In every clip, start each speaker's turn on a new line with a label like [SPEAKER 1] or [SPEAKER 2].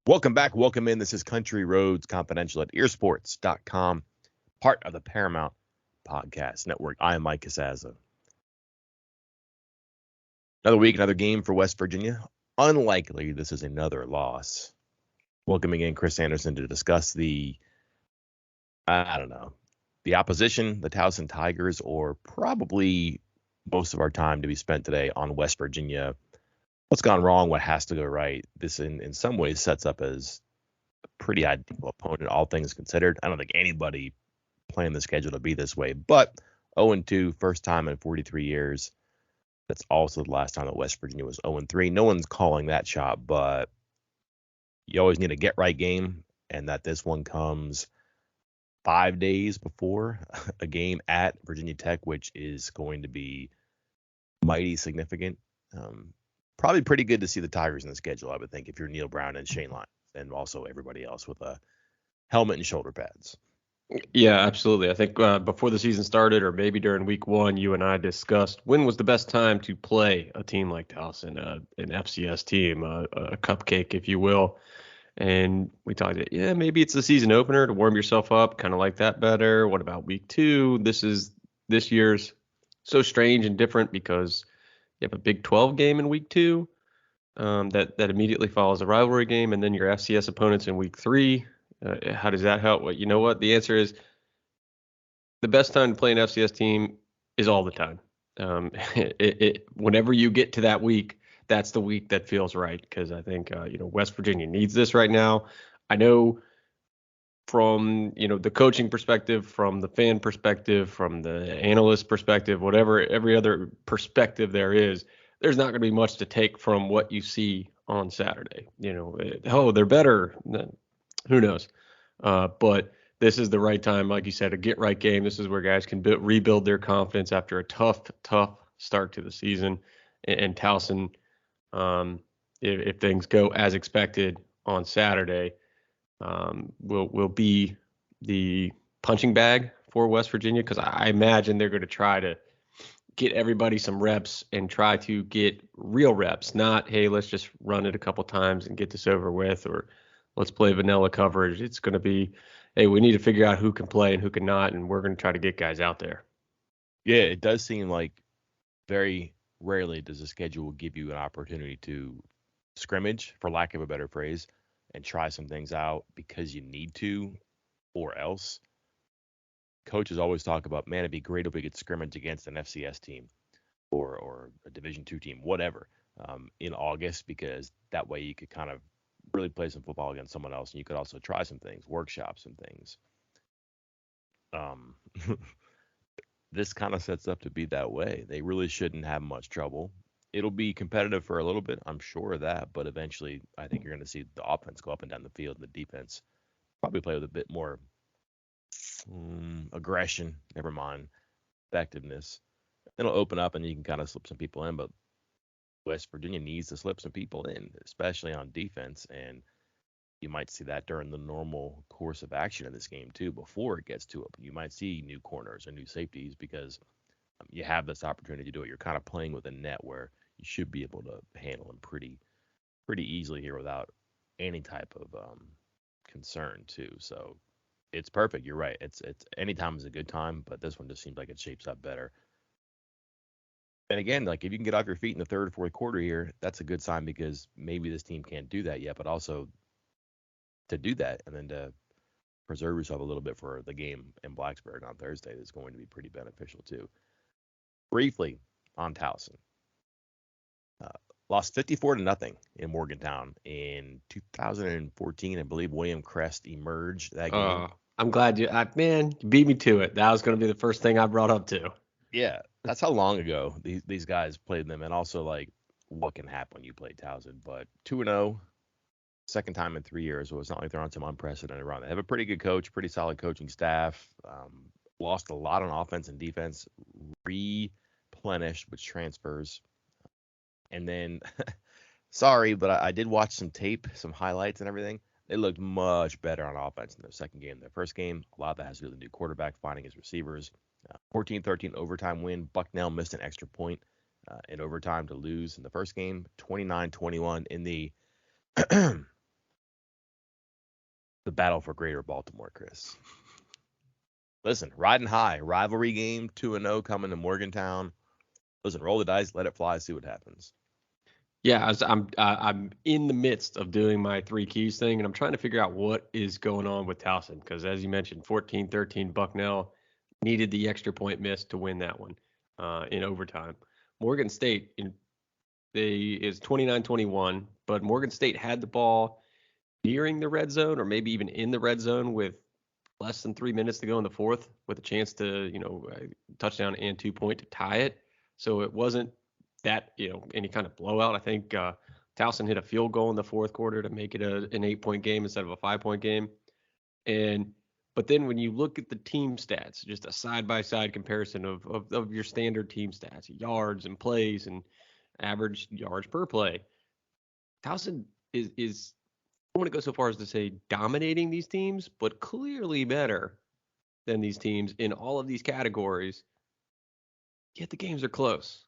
[SPEAKER 1] Welcome back. Welcome in. This is Country Roads Confidential at earsports.com, part of the Paramount Podcast Network. I am Mike Casazza. Another week, another game for West Virginia. Unlikely this is another loss. Welcoming in Chris Anderson to discuss the opposition, the Towson Tigers, or probably most of our time to be spent today on West Virginia. What's gone wrong? What has to go right? This, in some ways, sets up as a pretty ideal opponent, all things considered. I don't think anybody planned the schedule to be this way, but 0-2, first time in 43 years. That's also the last time that West Virginia was 0-3. No one's calling that shot, but you always need a get-right game, and that this one comes 5 days before a game at Virginia Tech, which is going to be mighty significant. Probably pretty good to see the Tigers in the schedule, I would think, if you're Neil Brown and Shane Lyons, and also everybody else with a helmet and shoulder pads.
[SPEAKER 2] Yeah, absolutely. I think before the season started, or maybe during week one, you and I discussed when was the best time to play a team like Towson, an FCS team, a cupcake, if you will. And we talked, maybe it's the season opener to warm yourself up, kind of like that better. What about week two? This year's so strange and different because you have a Big 12 game in week two that immediately follows a rivalry game, and then your FCS opponents in week three. How does that help? Well, you know what? The answer is the best time to play an FCS team is all the time. Whenever you get to that week, that's the week that feels right, because I think West Virginia needs this right now. I know from the coaching perspective, from the fan perspective, from the analyst perspective, whatever every other perspective there is, there's not going to be much to take from what you see on Saturday. They're better. Who knows? But this is the right time, like you said, a get-right game. This is where guys can rebuild their confidence after a tough start to the season. And Towson, if things go as expected on Saturday, will be the punching bag for West Virginia, because I imagine they're going to try to get everybody some reps and try to get real reps, not, hey, let's just run it a couple times and get this over with, or let's play vanilla coverage. It's going to be, hey, we need to figure out who can play and who can not, and we're going to try to get guys out there.
[SPEAKER 1] Yeah, it does seem like very rarely does the schedule give you an opportunity to scrimmage, for lack of a better phrase, and try some things out because you need to, or else. Coaches always talk about, man, it'd be great if we could scrimmage against an FCS team or a Division II team, whatever, in August, because that way you could kind of really play some football against someone else, and you could also try some things, workshop some things. This kind of sets up to be that way. They really shouldn't have much trouble. It'll be competitive for a little bit, I'm sure of that, but eventually I think you're going to see the offense go up and down the field, and the defense probably play with a bit more aggression, never mind effectiveness. It'll open up and you can kind of slip some people in, but West Virginia needs to slip some people in, especially on defense, and you might see that during the normal course of action of this game too, before it gets to it. You might see new corners or new safeties because you have this opportunity to do it. You're kind of playing with a net where you should be able to handle them pretty easily here without any type of concern too. So it's perfect. You're right. It's any time is a good time, but this one just seems like it shapes up better. And again, like if you can get off your feet in the third or fourth quarter here, that's a good sign, because maybe this team can't do that yet, but also to do that and then to preserve yourself a little bit for the game in Blacksburg on Thursday is going to be pretty beneficial too. Briefly on Towson. Lost 54-0 in Morgantown in 2014. I believe William Crest emerged that game.
[SPEAKER 2] I'm glad you beat me to it. That was going to be the first thing I brought up too.
[SPEAKER 1] Yeah, that's how long ago these guys played them, and also like what can happen when you play Towson. But 2-0, second time in 3 years. So it's not like they're on some unprecedented run. They have a pretty good coach, pretty solid coaching staff. Lost a lot on offense and defense, replenished with transfers. And then, sorry, but I did watch some tape, some highlights and everything. They looked much better on offense in their second game. Their first game, a lot of that has to do with the new quarterback finding his receivers. 14-13 overtime win. Bucknell missed an extra point in overtime to lose in the first game. 29-21 in the the battle for Greater Baltimore, Chris. Listen, riding high, rivalry game, 2-0 coming to Morgantown. Listen, roll the dice, let it fly, see what happens.
[SPEAKER 2] Yeah, I'm in the midst of doing my three keys thing, and I'm trying to figure out what is going on with Towson because, as you mentioned, 14-13 Bucknell needed the extra point miss to win that one in overtime. Morgan State is 29-21, but Morgan State had the ball nearing the red zone or maybe even in the red zone with less than 3 minutes to go in the fourth with a chance to, touchdown and 2-point to tie it. So it wasn't that, any kind of blowout. I think Towson hit a field goal in the fourth quarter to make it an 8-point game instead of a 5-point game. But then when you look at the team stats, just a side-by-side comparison of your standard team stats, yards and plays and average yards per play, Towson is I want to go so far as to say dominating these teams, but clearly better than these teams in all of these categories. Yet the games are close,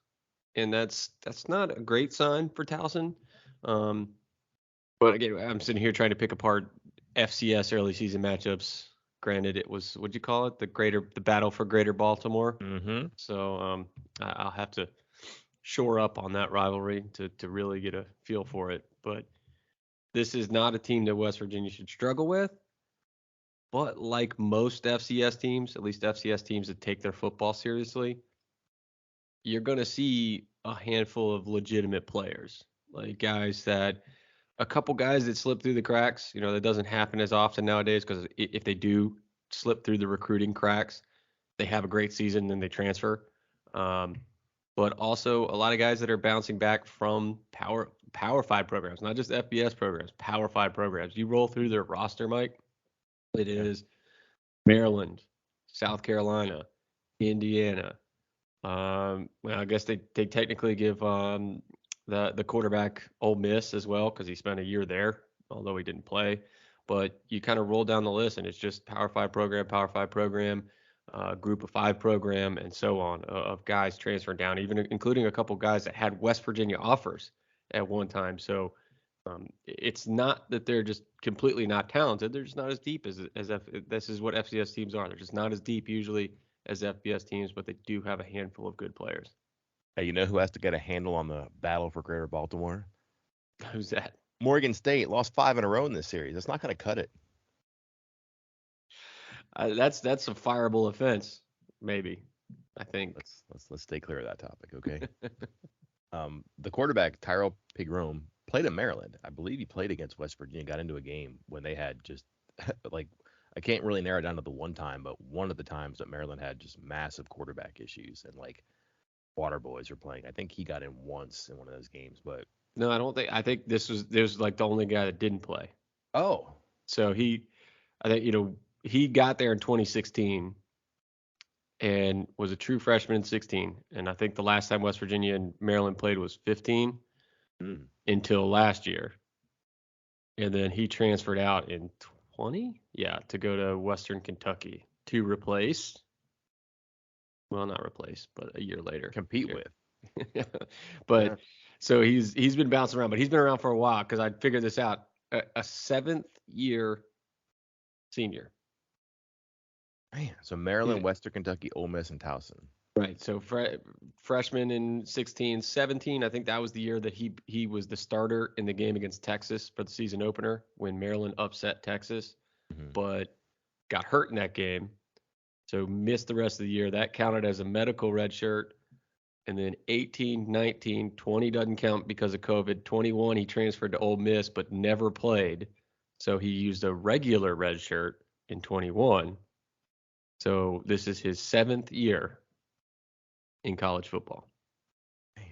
[SPEAKER 2] and that's not a great sign for Towson. But again, I'm sitting here trying to pick apart FCS early season matchups. Granted, it was what'd you call it? The battle for Greater Baltimore.
[SPEAKER 1] Mm-hmm.
[SPEAKER 2] So I'll have to shore up on that rivalry to really get a feel for it. But this is not a team that West Virginia should struggle with. But like most FCS teams, at least FCS teams that take their football seriously, you're going to see a handful of legitimate players, like a couple guys that slip through the cracks. That doesn't happen as often nowadays because if they do slip through the recruiting cracks, they have a great season, then they transfer. But also a lot of guys that are bouncing back from Power 5 programs, not just FBS programs, Power 5 programs. You roll through their roster, Mike. It is Maryland, South Carolina, Indiana. Well, I guess they technically give the quarterback Ole Miss as well because he spent a year there, although he didn't play. But you kind of roll down the list, and it's just Power 5 program, Group of 5 program, and so on of guys transferring down, even including a couple guys that had West Virginia offers at one time. So it's not that they're just completely not talented. They're just not as deep as this is what FCS teams are. They're just not as deep usually as FBS teams, but they do have a handful of good players.
[SPEAKER 1] Hey, you know who has to get a handle on the battle for Greater Baltimore?
[SPEAKER 2] Who's that?
[SPEAKER 1] Morgan State lost 5 in a row in this series. That's not going to cut it.
[SPEAKER 2] That's a fireable offense, maybe. I think.
[SPEAKER 1] Let's stay clear of that topic, okay? The quarterback Tyrell Pigrome played in Maryland. I believe he played against West Virginia. Got into a game when they had just like I can't really narrow it down to the one time, but one of the times that Maryland had just massive quarterback issues and like water boys were playing. I think he got in once in one of those games, but
[SPEAKER 2] no, I don't think. I think this was like the only guy that didn't play.
[SPEAKER 1] Oh,
[SPEAKER 2] so I think he got there in 2016 and was a true freshman in 16. And I think the last time West Virginia and Maryland played was 15 until last year. And then he transferred out in 20, to go to Western Kentucky to replace. Well, not replace, but a year later.
[SPEAKER 1] Compete with.
[SPEAKER 2] But so he's been bouncing around, but he's been around for a while because I figured this out. A 7th year senior.
[SPEAKER 1] Man, so Maryland, Western Kentucky, Ole Miss, and Towson.
[SPEAKER 2] Right. So freshman in 16, 17, I think that was the year that he was the starter in the game against Texas for the season opener when Maryland upset Texas, but got hurt in that game. So missed the rest of the year. That counted as a medical red shirt. And then 18, 19, 20 doesn't count because of COVID. 21, he transferred to Ole Miss but never played. So he used a regular red shirt in 21. So this is his 7th year in college football.
[SPEAKER 1] Man,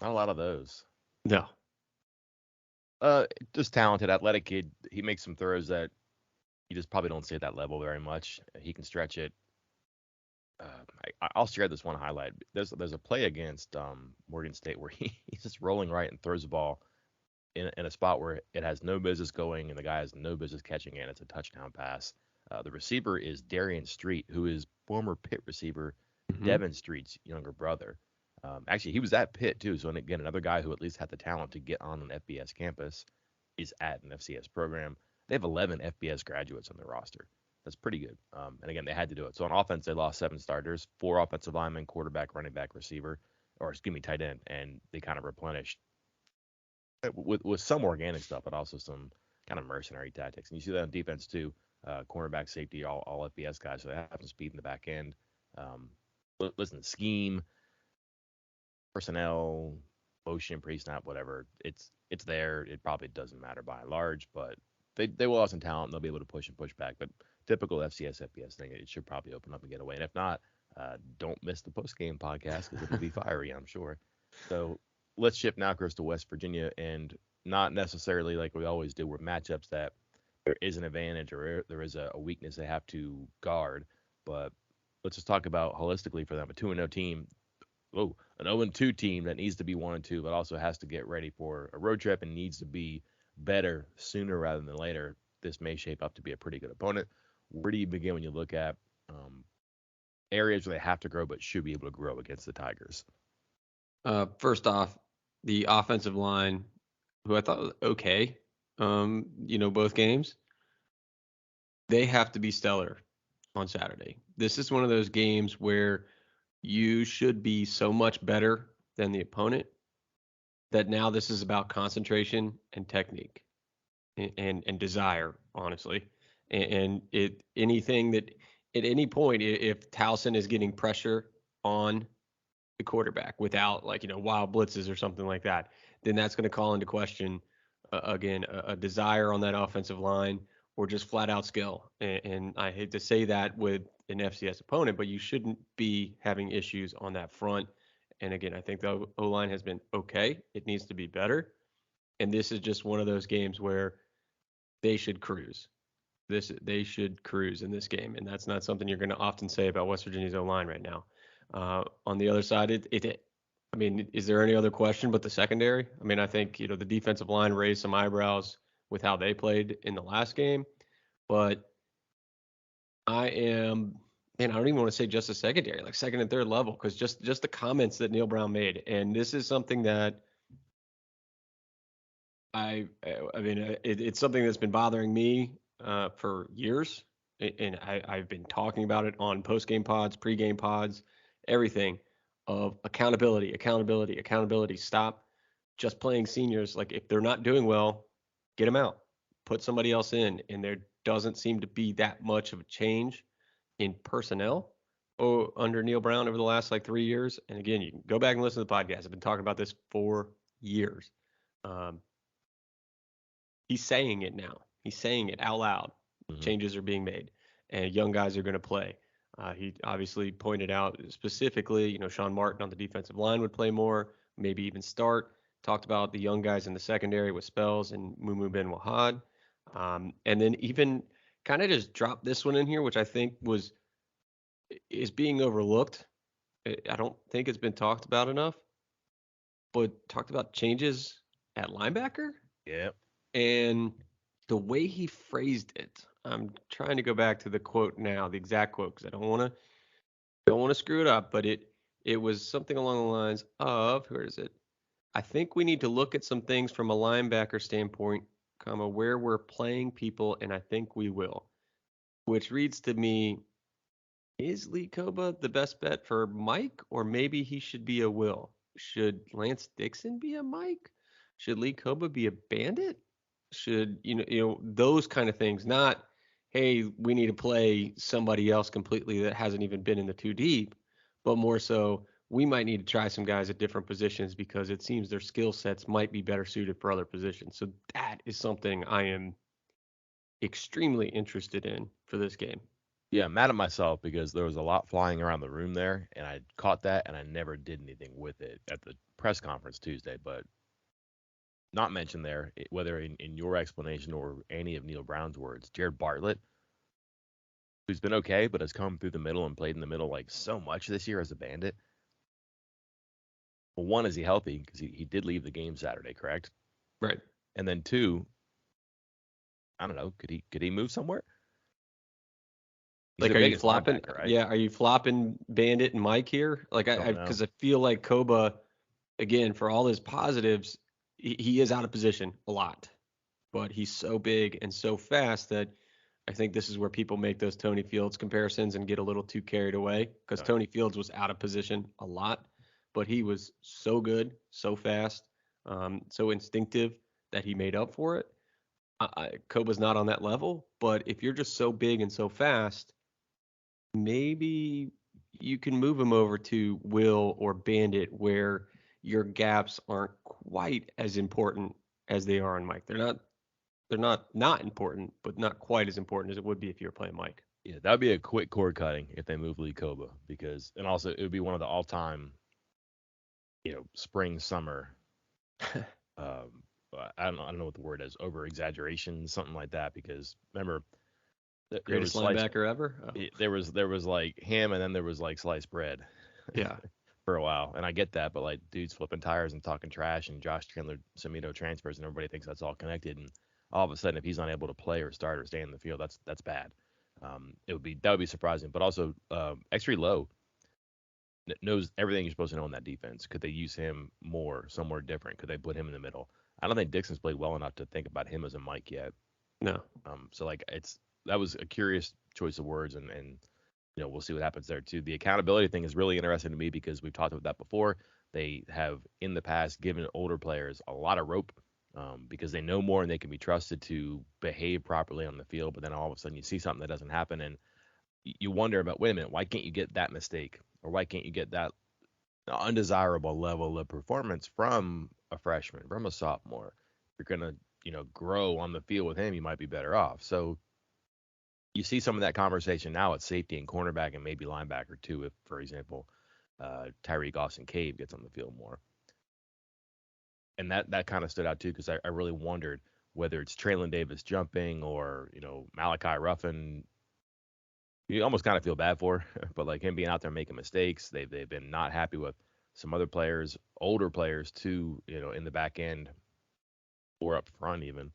[SPEAKER 1] not a lot of those.
[SPEAKER 2] No.
[SPEAKER 1] Just talented, athletic kid. He makes some throws that you just probably don't see at that level very much. He can stretch it. I'll share this one highlight. There's a play against Morgan State where he's just rolling right and throws the ball in a spot where it has no business going and the guy has no business catching it. It's a touchdown pass. The receiver is Darian Street, who is former Pitt receiver Devin Street's younger brother. Actually, he was at Pitt too. So again, another guy who at least had the talent to get on an FBS campus is at an FCS program. They have 11 FBS graduates on their roster. That's pretty good. And again, they had to do it. So on offense, they lost 7 starters, 4 offensive linemen, quarterback, running back, receiver, or excuse me, tight end, and they kind of replenished with some organic stuff, but also some kind of mercenary tactics. And you see that on defense too. Cornerback, safety, all FBS guys, so they have some speed in the back end. Listen, scheme, personnel, motion, pre-snap, whatever. It's there. It probably doesn't matter by and large, but they will have some talent. And they'll be able to push and push back. But typical FCS FBS thing, it should probably open up and get away. And if not, don't miss the post game podcast because it'll be fiery, I'm sure. So let's shift now, Chris, to West Virginia, and not necessarily like we always do, with matchups that there is an advantage or there is a weakness they have to guard. But let's just talk about holistically for them, a 2-0 team. Oh, an 0-2 team that needs to be 1-2, but also has to get ready for a road trip and needs to be better sooner rather than later. This may shape up to be a pretty good opponent. Where do you begin when you look at areas where they have to grow but should be able to grow against the Tigers?
[SPEAKER 2] First off, the offensive line, who I thought was okay, both games, they have to be stellar on Saturday. This is one of those games where you should be so much better than the opponent that now this is about concentration and technique and desire, honestly. And anything that at any point, if Towson is getting pressure on the quarterback without wild blitzes or something like that, then that's going to call into question again a desire on that offensive line or just flat out skill. And I hate to say that with an FCS opponent, but you shouldn't be having issues on that front. And again, I think the O-line has been okay. It needs to be better. And this is just one of those games where they should cruise. They should cruise in this game, and that's not something you're going to often say about West Virginia's O-line right now. On the other side, I mean, is there any other question but the secondary? I mean, I think the defensive line raised some eyebrows with how they played in the last game, but I don't even want to say just the secondary, like second and third level, because just the comments that Neil Brown made, and this is something that it's something that's been bothering me for years, and I've been talking about it on post-game pods, pre-game pods, everything of accountability. Stop just playing seniors. Like if they're not doing well, get them out, put somebody else in, and there doesn't seem to be that much of a change in personnel under Neil Brown over the last 3 years. And again, you can go back and listen to the podcast. I've been talking about this for years. He's saying it now. He's saying it out loud. Mm-hmm. Changes are being made, and young guys are going to play. He obviously pointed out specifically, Sean Martin on the defensive line would play more, maybe even start. Talked about the young guys in the secondary with Spells and Mumu Ben Wahad. And then even kind of just dropped this one in here, which I think is being overlooked. I don't think it's been talked about enough, but talked about changes at linebacker.
[SPEAKER 1] Yep.
[SPEAKER 2] And the way he phrased it, I'm trying to go back to the quote now, the exact quote, because I don't want to screw it up, but it was something along the lines of, where is it? I think we need to look at some things from a linebacker standpoint, where we're playing people, and I think we will. Which reads to me, is Lee Koba the best bet for Mike, or maybe he should be a Will? Should Lance Dixon be a Mike? Should Lee Koba be a Bandit? Should those kind of things, not, hey, we need to play somebody else completely that hasn't even been in the 2 deep, but more so we might need to try some guys at different positions because it seems their skill sets might be better suited for other positions. So that is something I am extremely interested in for this game.
[SPEAKER 1] Yeah, I'm mad at myself because there was a lot flying around the room there, and I caught that, and I never did anything with it at the press conference Tuesday. But not mentioned there, whether in your explanation or any of Neil Brown's words, Jared Bartlett, who's been okay, but has come through the middle and played in the middle so much this year as a Bandit. Well, one, is he healthy? Because he did leave the game Saturday, correct?
[SPEAKER 2] Right.
[SPEAKER 1] And then two, I don't know, could he move somewhere?
[SPEAKER 2] He's are you flopping? Right? Yeah, are you flopping Bandit and Mike here? Because I feel like Koba, again, for all his positives, he is out of position a lot. but he's so big and so fast that I think this is where people make those Tony Fields comparisons and get a little too carried away because
[SPEAKER 1] Uh,
[SPEAKER 2] Tony Fields was out of position a lot, but he was so good, so fast, so instinctive that he made up for it. Koba's not on that level, but if you're just so big and so fast, maybe you can move him over to Will or Bandit where your gaps aren't quite as important as they are on Mike. They're not important, but not quite as important as it would be if you were playing Mike.
[SPEAKER 1] yeah, that would be a quick cord cutting if they move Lee Koba because, and also it would be one of the all time, spring summer. Um, I don't know what the word is, over exaggeration, something like that. Because remember, there was
[SPEAKER 2] Greatest linebacker ever? Oh,
[SPEAKER 1] there was like him, and then there was like sliced bread
[SPEAKER 2] yeah.
[SPEAKER 1] for a while, and I get that, but like dudes flipping tires and talking trash, and Josh Chandler Samito transfers, and everybody thinks that's all connected, and all of a sudden, if he's unable to play or start or stay in the field, that's bad. That would be surprising, but also X3 Low knows everything you're supposed to know in that defense. Could they use him more somewhere different? Could they put him in the middle? I don't think Dixon's played well enough to think about him as a Mike yet.
[SPEAKER 2] No.
[SPEAKER 1] So like that was a curious choice of words, and we'll see what happens there too. The accountability thing is really interesting to me because we've talked about that before. They have in the past given older players a lot of rope because they know more and they can be trusted to behave properly on the field. But then all of a sudden you see something that doesn't happen, and you wonder about, wait a minute, why can't you get that mistake, or why can't you get that undesirable level of performance from a freshman, from a sophomore? If you're gonna grow on the field with him, you might be better off. So you see some of that conversation now at safety and cornerback and maybe linebacker too. If, for example, Tyreek Austin Cave gets on the field more, and that kind of stood out too because I really wondered whether it's Traylon Davis jumping or Malachi Ruffin. You almost kind of feel bad for, but like him being out there making mistakes, they've been not happy with some other players, older players too, in the back end or up front even.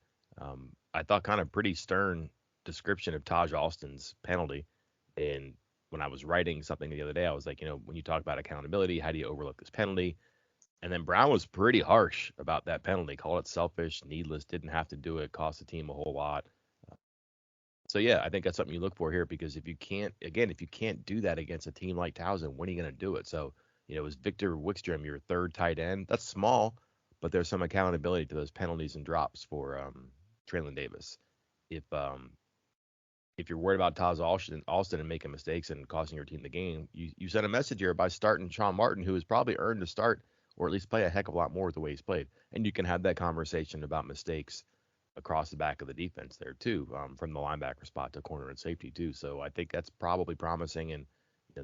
[SPEAKER 1] I thought kind of pretty stern description of Taj Austin's penalty. And when I was writing something the other day, I was like, when you talk about accountability, how do you overlook this penalty? And then Brown was pretty harsh about that penalty, called it selfish, needless, didn't have to do it, cost the team a whole lot. So yeah, I think that's something you look for here because if you can't do that against a team like Towson, when are you going to do it? So, is Victor Wickstrom your third tight end? That's small, but there's some accountability to those penalties and drops for Traylon Davis. If you're worried about Taz Alston and making mistakes and costing your team the game, you send a message here by starting Sean Martin, who has probably earned a start or at least play a heck of a lot more with the way he's played. And you can have that conversation about mistakes across the back of the defense there too, from the linebacker spot to corner and safety too. So I think that's probably promising, and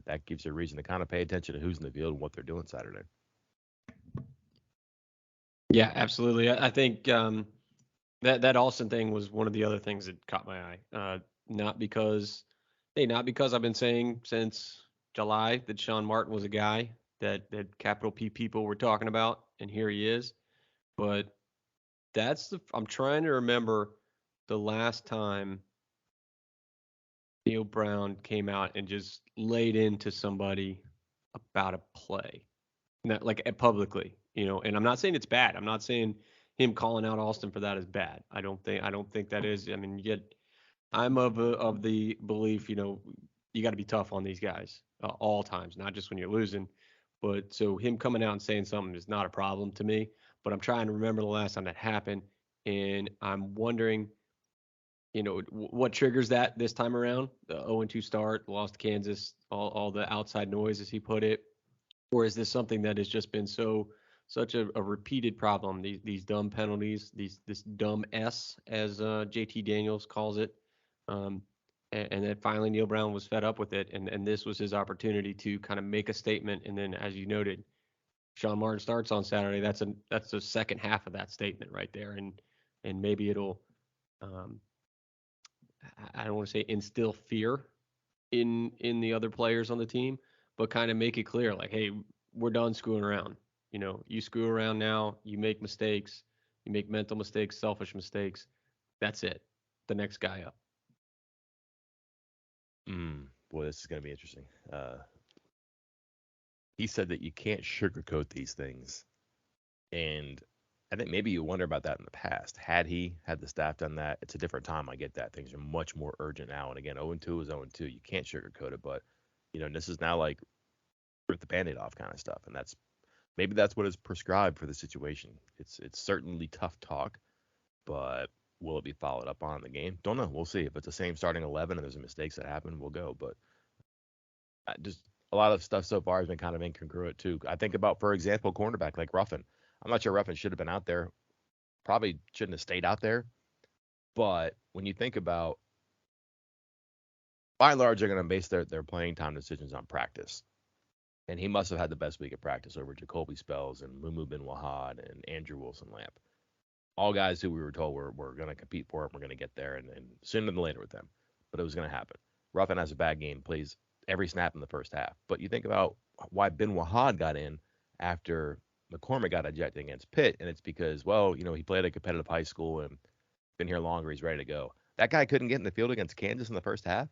[SPEAKER 1] that gives you a reason to kind of pay attention to who's in the field and what they're doing Saturday.
[SPEAKER 2] Yeah, absolutely. I think that Austin thing was one of the other things that caught my eye. Not because, not because I've been saying since July that Sean Martin was a guy that capital P people were talking about, and here he is. But I'm trying to remember the last time Neil Brown came out and just laid into somebody about a play, not like publicly, And I'm not saying it's bad. I'm not saying him calling out Austin for that is bad. I don't think that is. I mean, I'm of the belief, you got to be tough on these guys all times, not just when you're losing. But so him coming out and saying something is not a problem to me. But I'm trying to remember the last time that happened, and I'm wondering, what triggers that this time around? The 0-2 start, lost to Kansas, all the outside noise, as he put it, or is this something that has just been such a repeated problem? These dumb penalties, this dumb S, as JT Daniels calls it, and then finally Neil Brown was fed up with it, and this was his opportunity to kind of make a statement. And then, as you noted, Sean Martin starts on Saturday. That's the second half of that statement right there, and maybe it'll um, I don't want to say instill fear in the other players on the team, but kind of make it clear, like, hey, we're done screwing around. You screw around now, you make mistakes, you make mental mistakes, selfish mistakes. That's it. The next guy up.
[SPEAKER 1] Boy, this is going to be interesting. He said that you can't sugarcoat these things, and I think maybe you wonder about that in the past. Had he had the staff done that, it's a different time. I get that things are much more urgent now. And again, 0-2 is 0-2. You can't sugarcoat it, but this is now like rip the band-aid off kind of stuff, and that's what is prescribed for the situation. It's certainly tough talk, but will it be followed up on in the game? Don't know. We'll see. If it's the same starting 11 and there's mistakes that happen, we'll go. But just a lot of stuff so far has been kind of incongruent too. I think about, for example, cornerback like Ruffin. I'm not sure Ruffin should have been out there. Probably shouldn't have stayed out there. But when you think about, by and large, they're going to base their playing time decisions on practice. And he must have had the best week of practice over Jacoby Spells and Mumu Bin Wahad and Andrew Wilson Lamp. All guys who we were told were going to compete for it. We're going to get there, and sooner than later with them. But it was going to happen. Ruffin has a bad game, plays every snap in the first half. But you think about why Bin Wahad got in after McCormick got ejected against Pitt, and it's because, well, he played at a competitive high school and been here longer. He's ready to go. That guy couldn't get in the field against Kansas in the first half.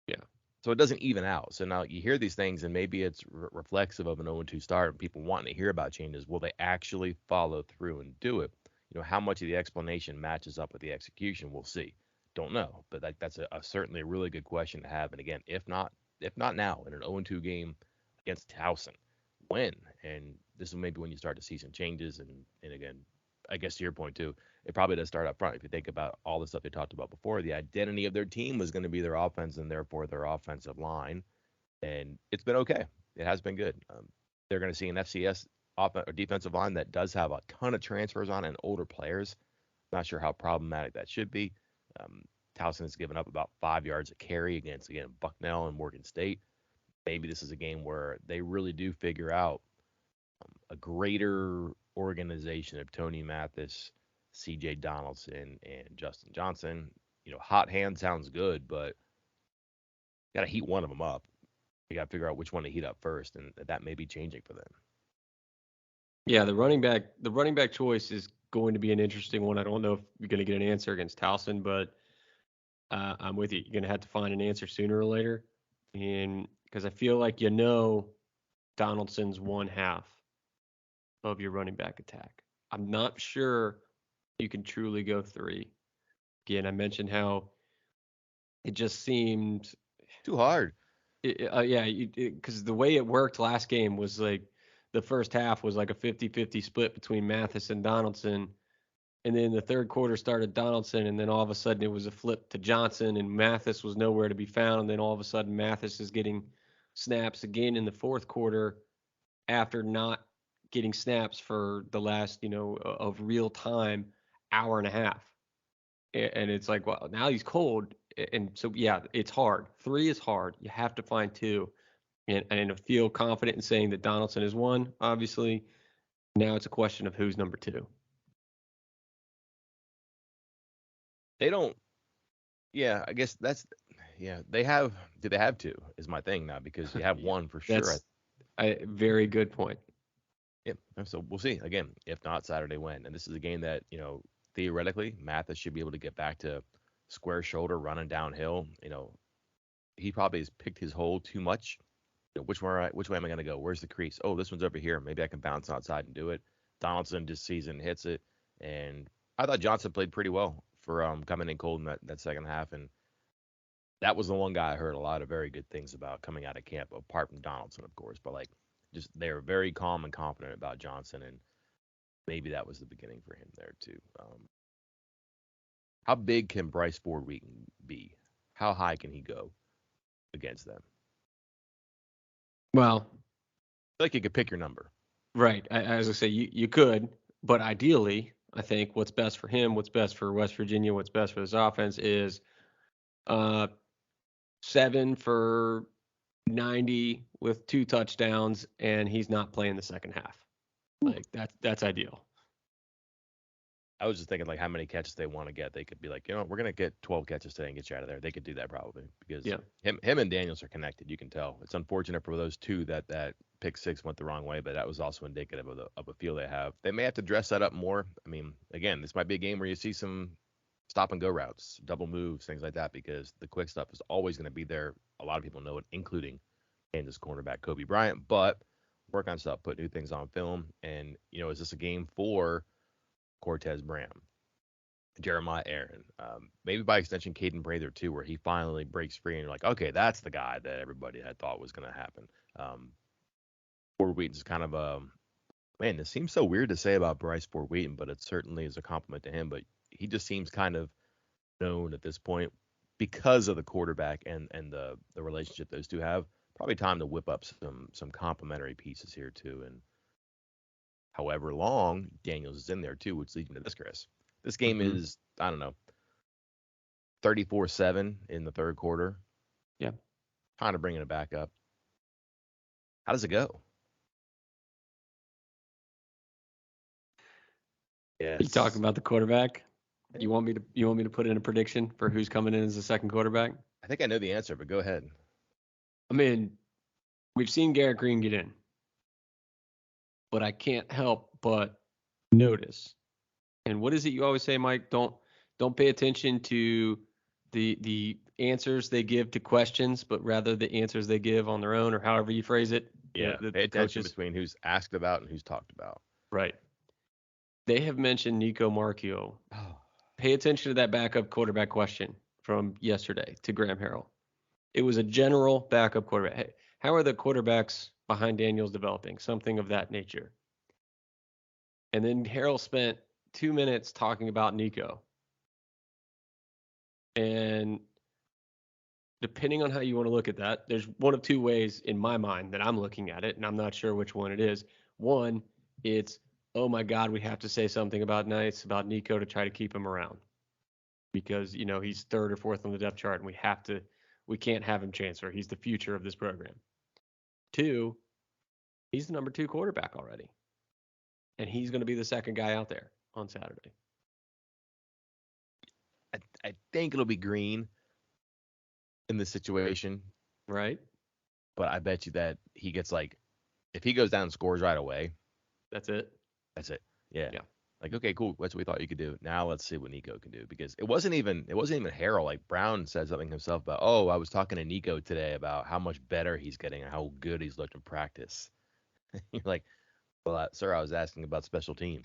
[SPEAKER 2] Yeah.
[SPEAKER 1] So it doesn't even out. So now you hear these things, and maybe it's reflexive of an 0-2 start, and people wanting to hear about changes. Will they actually follow through and do it? How much of the explanation matches up with the execution, we'll see. Don't know, but that's certainly a really good question to have. And again, if not now in an 0-2 game against Towson, when? And this is maybe when you start to see some changes. And again, I guess to your point too, it probably does start up front. If you think about all the stuff they talked about before, the identity of their team was going to be their offense and therefore their offensive line. And it's been okay. It has been good. They're going to see an FCS or defensive line that does have a ton of transfers on and older players. Not sure how problematic that should be. Towson has given up about 5 yards a carry against, again, Bucknell and Morgan State. Maybe this is a game where they really do figure out a greater organization of Tony Mathis, C.J. Donaldson, and Justin Johnson. Hot hand sounds good, but got to heat one of them up. You got to figure out which one to heat up first, and that may be changing for them.
[SPEAKER 2] Yeah, the running back choice is going to be an interesting one. I don't know if you're going to get an answer against Towson, but I'm with you. You're going to have to find an answer sooner or later, and because I feel like Donaldson's one half of your running back attack. I'm not sure you can truly go three. Again, I mentioned how it just seemed
[SPEAKER 1] too hard.
[SPEAKER 2] Yeah, because the way it worked last game was like the first half was like a 50-50 split between Mathis and Donaldson. And then the third quarter started Donaldson, and then all of a sudden it was a flip to Johnson, and Mathis was nowhere to be found. And then all of a sudden Mathis is getting snaps again in the fourth quarter after not getting snaps for the last, of real time hour and a half. And it's like, well, now he's cold. And so, yeah, it's hard. Three is hard. You have to find two. And feel confident in saying that Donaldson is one, obviously. Now it's a question of who's number two.
[SPEAKER 1] They don't. Yeah, I guess that's. Yeah, they have. Do they have two? Is my thing now, because you have one for sure.
[SPEAKER 2] That's a very good point.
[SPEAKER 1] Yeah, so we'll see. Again, if not Saturday, when? And this is a game that theoretically Mathis should be able to get back to square shoulder running downhill. He probably has picked his hole too much. Which way am I going to go? Where's the crease? Oh, this one's over here. Maybe I can bounce outside and do it. Donaldson just sees it and hits it. And I thought Johnson played pretty well for coming in cold in that second half. And that was the one guy I heard a lot of very good things about coming out of camp, apart from Donaldson, of course. But just they're very calm and confident about Johnson, and maybe that was the beginning for him there too. How big can Bryce Ford Wheaton be? How high can he go against them?
[SPEAKER 2] Well,
[SPEAKER 1] I like you could pick your number.
[SPEAKER 2] Right. As I say, you could, but ideally, I think what's best for him, what's best for West Virginia, what's best for this offense is 7 for 90 with 2 touchdowns, and he's not playing the second half. Like that's ideal.
[SPEAKER 1] I was just thinking how many catches they want to get. They could be like, we're gonna get 12 catches today and get you out of there. They could do that probably because him and Daniels are connected. You can tell. It's unfortunate for those two that pick six went the wrong way, but that was also indicative of a feel they have. They may have to dress that up more. I mean, again, this might be a game where you see some stop and go routes, double moves, things like that, because the quick stuff is always going to be there. A lot of people know it, including Kansas cornerback Kobe Bryant. But work on stuff, put new things on film, and is this a game for Cortez Bram, Jeremiah Aaron, maybe by extension Caden Prather too, where he finally breaks free and you're like, okay, that's the guy that everybody had thought was going to happen. Ford Wheaton's kind of a man. This seems so weird to say about Bryce Ford Wheaton, but it certainly is a compliment to him. But he just seems kind of known at this point because of the quarterback and the relationship those two have. Probably time to whip up some complementary pieces here too. And however long Daniels is in there too, which leads me to this, Chris. This game is, I don't know, 34-7 in the third quarter.
[SPEAKER 2] Yeah.
[SPEAKER 1] Kind of bringing it back up. How does it go?
[SPEAKER 2] Yes. You talking about the quarterback? You want me to put in a prediction for who's coming in as the second quarterback?
[SPEAKER 1] I think I know the answer, but go ahead.
[SPEAKER 2] I mean, we've seen Garrett Green get in, but I can't help but notice. And what is it you always say, Mike? Don't pay attention to the answers they give to questions, but rather the answers they give on their own, or however you phrase it.
[SPEAKER 1] Yeah, pay attention between who's asked about and who's talked about.
[SPEAKER 2] Right. They have mentioned Nico Marchio. Oh. Pay attention to that backup quarterback question from yesterday to Graham Harrell. It was a general backup quarterback. Hey, how are the quarterbacks behind Daniels developing? Something of that nature. And then Harrell spent 2 minutes talking about Nico. And depending on how you want to look at that, there's one of two ways in my mind that I'm looking at it, and I'm not sure which one it is. One, it's, oh my God, we have to say something about Nico to try to keep him around. Because, you know, he's third or fourth on the depth chart, and we can't have him transfer. He's the future of this program. Two, he's the number 2 quarterback already. And he's going to be the second guy out there on Saturday.
[SPEAKER 1] I think it'll be Green in this situation.
[SPEAKER 2] Right.
[SPEAKER 1] But I bet you that he gets if he goes down and scores right away.
[SPEAKER 2] That's it.
[SPEAKER 1] Yeah. Like, okay, cool. That's what we thought you could do. Now let's see what Nico can do, because it wasn't even Harrell. Like, Brown said something himself about, oh, I was talking to Nico today about how much better he's getting and how good he's looked in practice. You're like, well, sir, I was asking about special teams.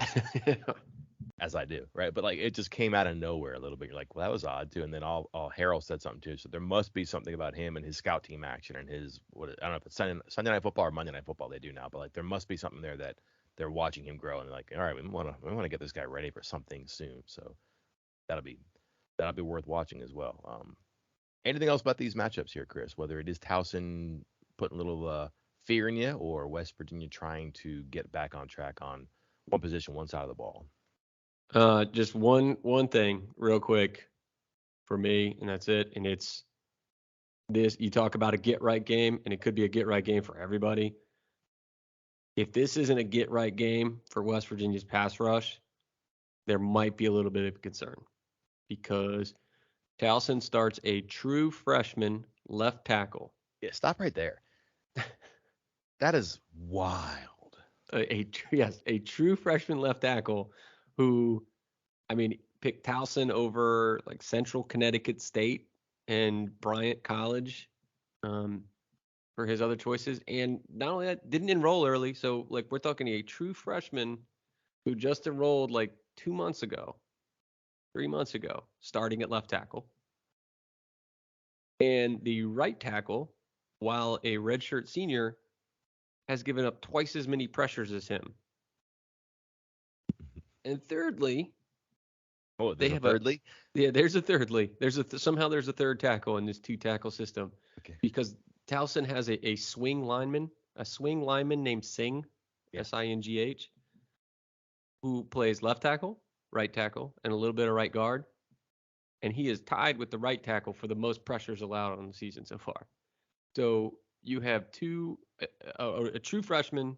[SPEAKER 1] As I do, right? But it just came out of nowhere a little bit. You're like, well, that was odd too. And then all Harrell said something too. So there must be something about him and his scout team action and his I don't know if it's Sunday Night Football or Monday Night Football they do now, but there must be something there that they're watching him grow and all right, we want to get this guy ready for something soon. So that'll be worth watching as well. Anything else about these matchups here, Chris? Whether it is Towson putting a little fear in you or West Virginia trying to get back on track on one position, one side of the ball.
[SPEAKER 2] Just one thing real quick for me, and that's it. And it's this, you talk about a get right game, and it could be a get right game for everybody. If this isn't a get right game for West Virginia's pass rush, there might be a little bit of concern, because Towson starts a true freshman left tackle.
[SPEAKER 1] Yeah, stop right there. That is wild.
[SPEAKER 2] A true freshman left tackle who, picked Towson over Central Connecticut State and Bryant College for his other choices. And not only that, didn't enroll early. So we're talking a true freshman who just enrolled 3 months ago, starting at left tackle. And the right tackle, while a redshirt senior, has given up twice as many pressures as him. And thirdly,
[SPEAKER 1] they have thirdly?
[SPEAKER 2] There's a thirdly. Somehow there's a third tackle in this 2-tackle system. Okay. Because Towson has a swing lineman named Singh, S-I-N-G-H, who plays left tackle, right tackle, and a little bit of right guard. And he is tied with the right tackle for the most pressures allowed on the season so far. So you have a true freshman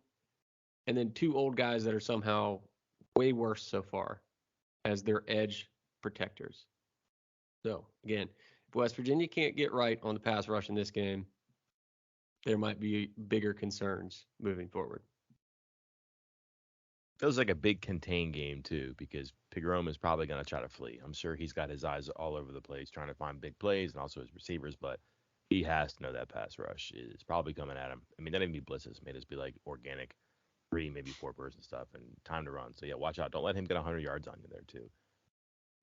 [SPEAKER 2] and then 2 old guys that are somehow way worse so far as their edge protectors. So, again, if West Virginia can't get right on the pass rush in this game, there might be bigger concerns moving forward.
[SPEAKER 1] Feels like a big contained game, too, because Pigrom is probably going to try to flee. I'm sure he's got his eyes all over the place trying to find big plays and also his receivers, but he has to know that pass rush is probably coming at him. Not even be blitzes. May just be organic 3, maybe 4 person stuff and time to run. So yeah, watch out. Don't let him get 100 yards on you there too.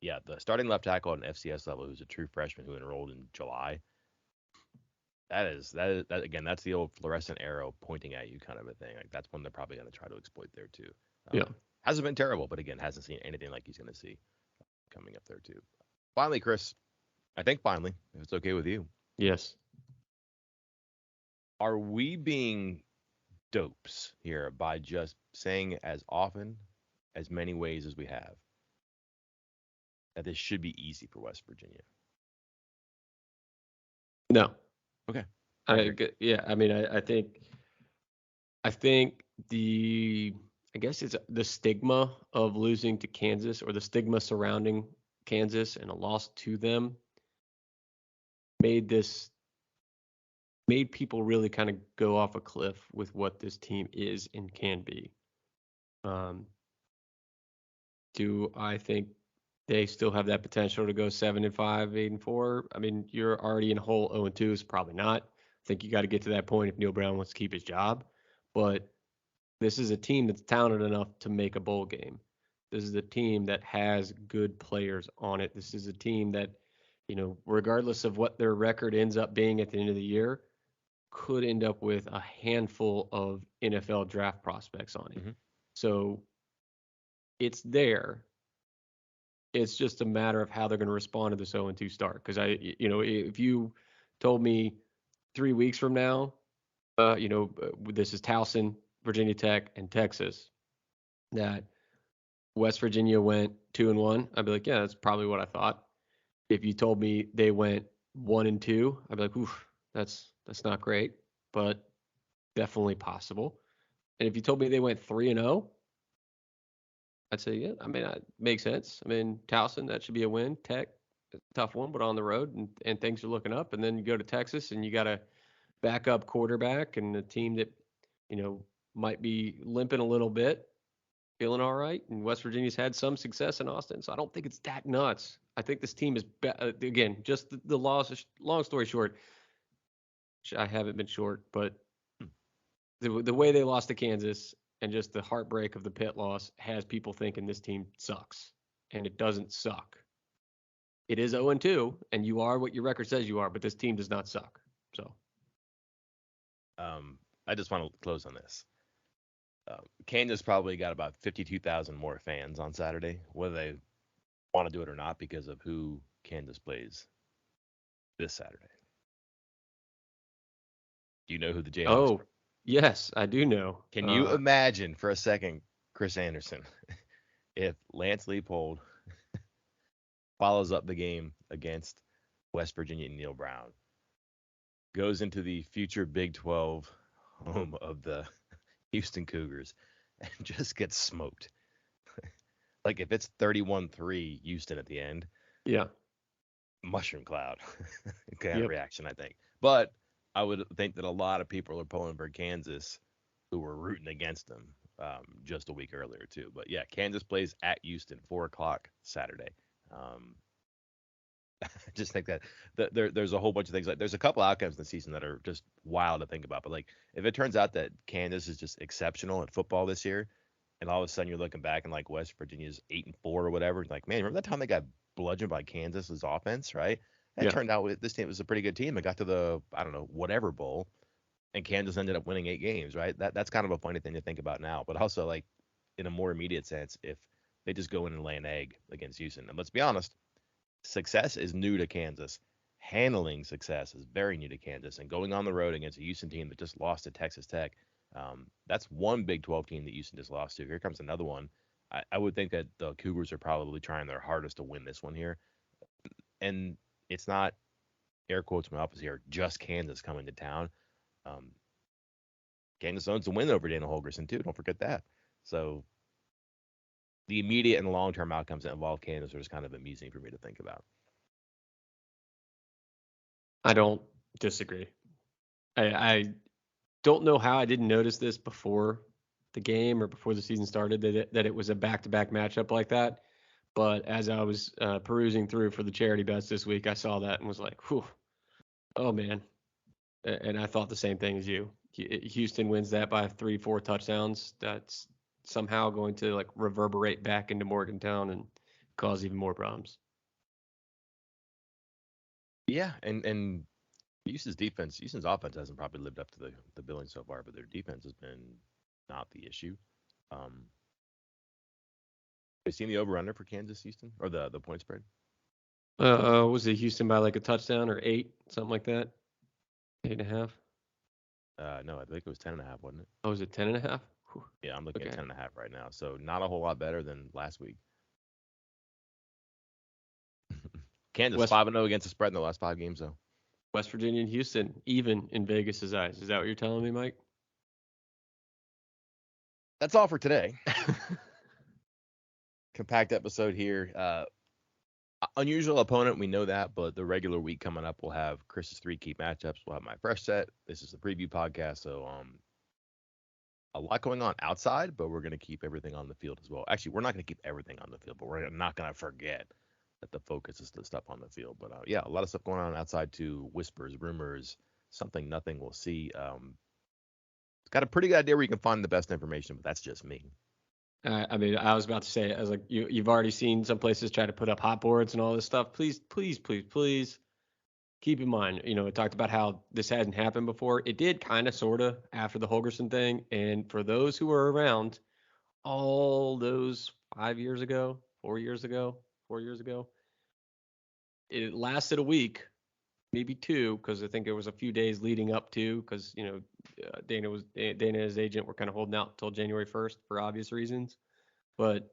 [SPEAKER 1] Yeah, the starting left tackle at an FCS level, who's a true freshman who enrolled in July. That again. That's the old fluorescent arrow pointing at you kind of a thing. Like that's one they're probably going to try to exploit there too.
[SPEAKER 2] Yeah.
[SPEAKER 1] Hasn't been terrible, but again, hasn't seen anything like he's going to see coming up there too. Finally, Chris, I think finally, if it's okay with you,
[SPEAKER 2] Yes.
[SPEAKER 1] are we being dopes here by just saying as often, as many ways as we have, that this should be easy for West Virginia?
[SPEAKER 2] No.
[SPEAKER 1] Okay.
[SPEAKER 2] Yeah. I mean, I think I guess it's the stigma of losing to Kansas, or the stigma surrounding Kansas and a loss to them, made people really kind of go off a cliff with what this team is and can be. Do I think they still have that potential to go 7-5, 8-4? I mean, you're already in a hole. 0-2 is probably not. I think you got to get to that point if Neil Brown wants to keep his job. But this is a team that's talented enough to make a bowl game. This is a team that has good players on it. This is a team that, regardless of what their record ends up being at the end of the year, could end up with a handful of NFL draft prospects on it.
[SPEAKER 1] Mm-hmm.
[SPEAKER 2] So it's there. It's just a matter of how they're going to respond to this 0-2 start. Because if you told me 3 weeks from now, this is Towson, Virginia Tech, and Texas, that West Virginia went 2-1, I'd be like, yeah, that's probably what I thought. If you told me they went 1-2, I'd be like, oof, that's not great, but definitely possible. And if you told me they went 3-0, I'd say, yeah, I mean, that makes sense. I mean, Towson, that should be a win. Tech, tough one, but on the road, and things are looking up. And then you go to Texas, and you got a backup quarterback and a team that, might be limping a little bit, feeling all right. And West Virginia's had some success in Austin, so I don't think it's that nuts. I think this team is, again, just the loss. Long story short, I haven't been short, but the way they lost to Kansas and just the heartbreak of the Pitt loss has people thinking this team sucks, and it doesn't suck. It is 0-2, and you are what your record says you are, but this team does not suck. So,
[SPEAKER 1] I just want to close on this. Kansas probably got about 52,000 more fans on Saturday, whether they want to do it or not, because of who Kansas plays this Saturday. Do you know who the Jayhawks are?
[SPEAKER 2] Yes, I do know.
[SPEAKER 1] Can you imagine for a second, Chris Anderson, if Lance Leipold follows up the game against West Virginia and Neil Brown, goes into the future Big 12 home of the Houston Cougars, and just gets smoked? Like if it's 31-3 Houston at the end,
[SPEAKER 2] Yeah.
[SPEAKER 1] mushroom cloud kind of
[SPEAKER 2] Yep.
[SPEAKER 1] reaction, I think. But I would think that a lot of people are pulling for Kansas who were rooting against them just a week earlier too. But yeah, Kansas plays at Houston, 4:00 Saturday. I just think that there's a whole bunch of things. Like there's a couple outcomes in the season that are just wild to think about. But like if it turns out that Kansas is just exceptional at football this year, and all of a sudden you're looking back and like West Virginia's 8-4 or whatever, like man, remember that time they got bludgeoned by Kansas's offense, right? And it turned out this team was a pretty good team. It got to the whatever bowl, and Kansas ended up winning 8 games, right? That's kind of a funny thing to think about now. But also like in a more immediate sense, if they just go in and lay an egg against Houston, and let's be honest, success is new to Kansas. Handling success is very new to Kansas, and going on the road against a Houston team that just lost to Texas Tech, that's one Big 12 team that Houston just lost to. Here comes another one. I would think that the Cougars are probably trying their hardest to win this one here, and it's not, air quotes my office here, just Kansas coming to town. Kansas owns the win over Dana Holgorsen too. Don't forget that. So the immediate and long-term outcomes that involve Kansas are just kind of amusing for me to think about.
[SPEAKER 2] I don't disagree. I don't know how I didn't notice this before the game or before the season started, that it was a back-to-back matchup like that. But as I was perusing through for the charity bets this week, I saw that and was like, whew, oh man. And I thought the same thing as you. Houston wins that by 3-4 touchdowns, that's somehow going to like reverberate back into Morgantown and cause even more problems.
[SPEAKER 1] Yeah, and Houston's offense hasn't probably lived up to the billing so far, but their defense has been not the issue. Have you seen the over/under for Kansas Houston or the point spread?
[SPEAKER 2] Was it Houston by like a touchdown or 8, something like that? 8.5?
[SPEAKER 1] No, I think it was 10.5, wasn't it?
[SPEAKER 2] Oh, was it 10.5?
[SPEAKER 1] Yeah, I'm looking
[SPEAKER 2] Okay.
[SPEAKER 1] at 10.5 right now, so not a whole lot better than last week. Kansas
[SPEAKER 2] West
[SPEAKER 1] 5-0 against the spread in the last 5 games, though.
[SPEAKER 2] West Virginia and Houston, even in Vegas's eyes. Is that what you're telling me, Mike?
[SPEAKER 1] That's all for today. Compact episode here. Unusual opponent, we know that, but the regular week coming up, we'll have Chris's 3 key matchups. We'll have my fresh set. This is the preview podcast, so a lot going on outside, but we're going to keep everything on the field as well. Actually, we're not going to keep everything on the field, but we're not going to forget that the focus is the stuff on the field. But yeah, a lot of stuff going on outside too. Whispers, rumors, something, nothing. We'll see. Got a pretty good idea where you can find the best information, but that's just me.
[SPEAKER 2] I mean, I was about to say, I was like, you've already seen some places try to put up hot boards and all this stuff. Please, please, please, please keep in mind, it talked about how this hasn't happened before. It did kind of, sort of, after the Holgerson thing. And for those who were around all those 5 years ago, 4 years ago, it lasted a week, maybe 2, because I think there was a few days leading up to, because Dana and his agent were kind of holding out until January 1st for obvious reasons, but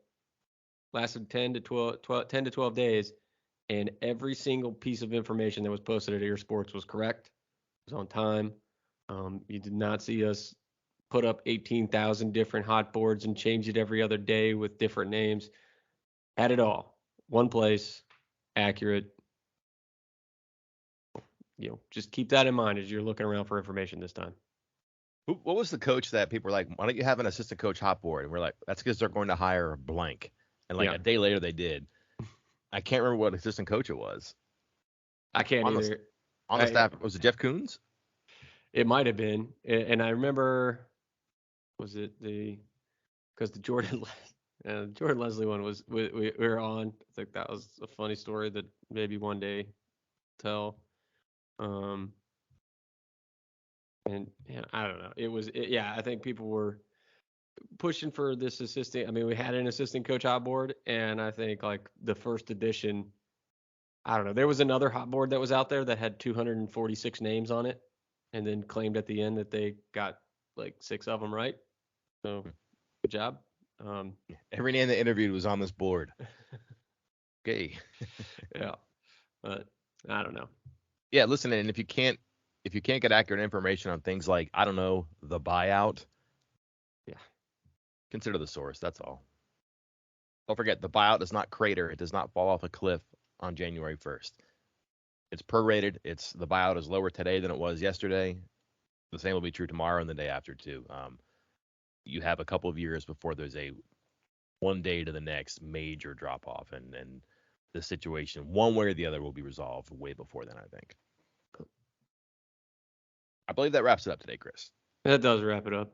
[SPEAKER 2] lasted 10 to 12 days, and every single piece of information that was posted at Ear Sports was correct. It was on time. You did not see us put up 18,000 different hot boards and change it every other day with different names. Had it all. One place, accurate. Just keep that in mind as you're looking around for information this time.
[SPEAKER 1] What was the coach that people were like, why don't you have an assistant coach hot board? And we're like, that's because they're going to hire blank. And like a day later they did. I can't remember what assistant coach it was.
[SPEAKER 2] I can't either.
[SPEAKER 1] On the staff, was it Jeff Coons?
[SPEAKER 2] It might have been. And I remember, was it because the Jordan Leslie one was, we were on. I think that was a funny story that maybe one day tell. And yeah, I don't know. I think people were pushing for this assistant. I mean, we had an assistant coach hot board, and I think like the first edition, I don't know. There was another hot board that was out there that had 246 names on it, and then claimed at the end that they got like 6 of them right. So good job.
[SPEAKER 1] Every name they interviewed was on this board. Okay.
[SPEAKER 2] Yeah, but I don't know.
[SPEAKER 1] Yeah, listen, and if you can't get accurate information on things like, I don't know, the buyout, consider the source. That's all. Don't forget, the buyout does not crater. It does not fall off a cliff on January 1st. It's prorated. The buyout is lower today than it was yesterday. The same will be true tomorrow and the day after too. You have a couple of years before there's a one day to the next major drop off, and the situation one way or the other will be resolved way before then, I think. I believe that wraps it up today, Chris.
[SPEAKER 2] That does wrap it up.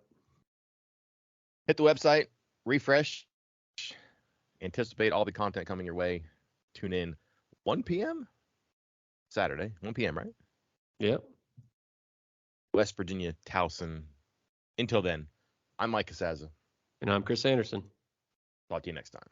[SPEAKER 1] Hit the website, refresh, anticipate all the content coming your way. Tune in 1 p.m. Saturday, 1 p.m., right?
[SPEAKER 2] Yep.
[SPEAKER 1] West Virginia, Towson. Until then, I'm Mike Casaza.
[SPEAKER 2] And I'm Chris Anderson.
[SPEAKER 1] Talk to you next time.